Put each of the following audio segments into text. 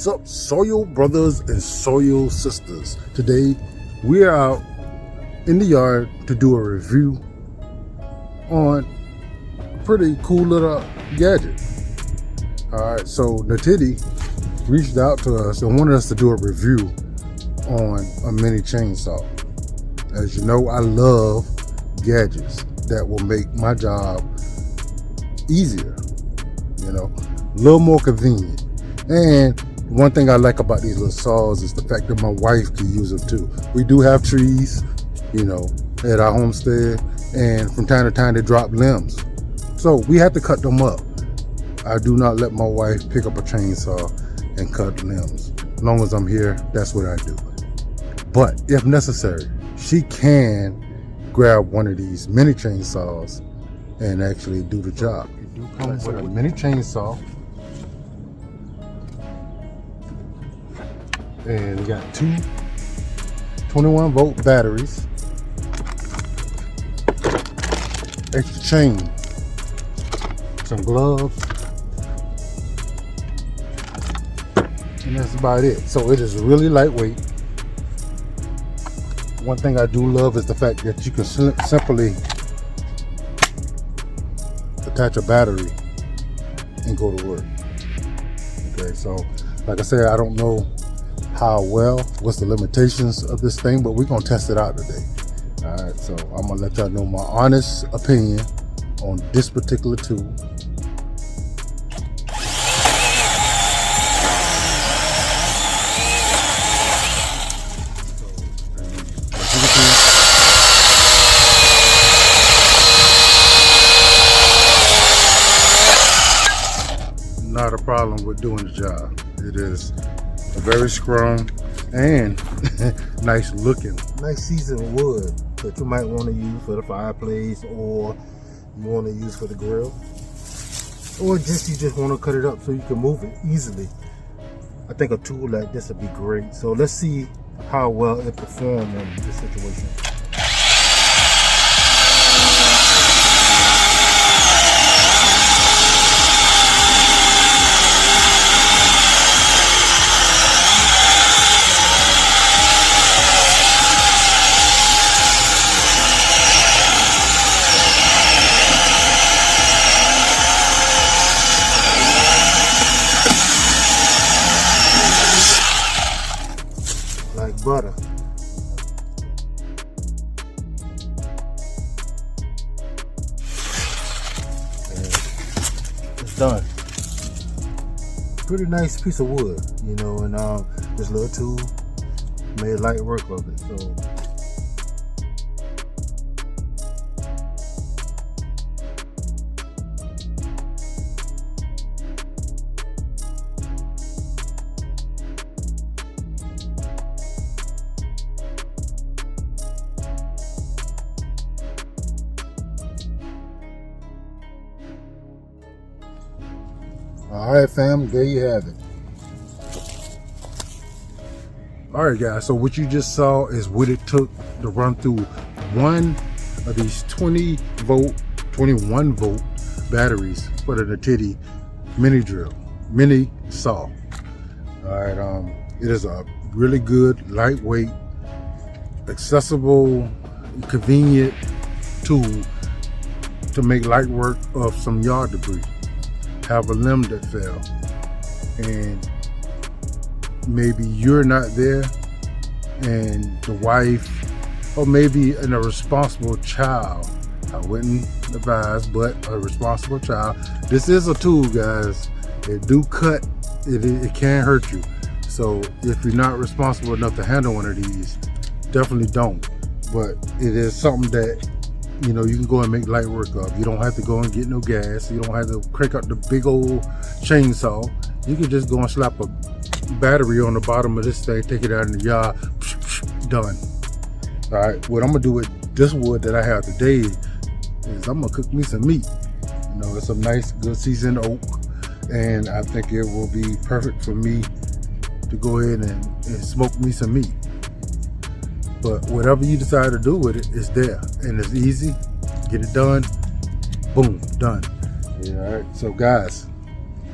What's up, soil brothers and soil sisters? Today we are out in the yard to do a review on a pretty cool little gadget. Alright, so NaTiddy reached out to us and wanted us to do a review on a mini chainsaw. As you know, I love gadgets that will make my job easier, you know, a little more convenient. And one thing I like about these little saws is the fact that my wife can use them too. We do have trees, you know, at our homestead, and from time to time they drop limbs. So we have to cut them up. I do not let my wife pick up a chainsaw and cut limbs. As long as I'm here, that's what I do. But if necessary, she can grab one of these mini chainsaws and actually do the job. You do come with a mini chainsaw. And we got two 21-volt batteries, extra chain, some gloves, and that's about it. So it is really lightweight. One thing I do love is the fact that you can simply attach a battery and go to work. Okay, so like I said, I don't know what's the limitations of this thing, but we're gonna test it out today. All right, so I'm gonna let y'all know my honest opinion on this particular tool. Not a problem with doing the job. It is a very strong and nice looking, nice seasoned wood that you might want to use for the fireplace, or you want to use for the grill, or just you just want to cut it up so you can move it easily. I think a tool like this would be great. So let's see how well it performs in this situation. Like butter. And it's done. Pretty nice piece of wood, you know, and this little tool made light work of it. So alright fam, there you have it. Alright guys, so what you just saw is what it took to run through one of these 21 volt batteries for the NaTiddy mini saw. Alright, it is a really good, lightweight, accessible, convenient tool to make light work of some yard debris. Have a limb that fell, and maybe you're not there, and the wife, or maybe a responsible child, I wouldn't advise, but a responsible child. This is a tool, guys. It do cut, it can hurt you. So if you're not responsible enough to handle one of these, definitely don't. But it is something that, you know, you can go and make light work of. You don't have to go and get no gas. You don't have to crank up the big old chainsaw. You can just go and slap a battery on the bottom of this thing, take it out in the yard, done. All right, what I'm gonna do with this wood that I have today is I'm gonna cook me some meat. You know, it's some nice, good seasoned oak, and I think it will be perfect for me to go ahead and smoke me some meat. But whatever you decide to do with it, it's there, and it's easy. Get it done, boom, done. Yeah, all right. So guys,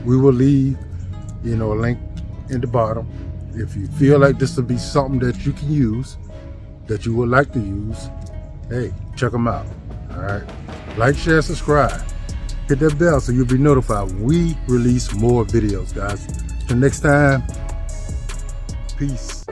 we will leave, you know, a link in the bottom. If you feel like this will be something that you can use, that you would like to use, hey, check them out. All right, like, share, subscribe, hit that bell so you'll be notified when we release more videos, guys. Till next time, peace.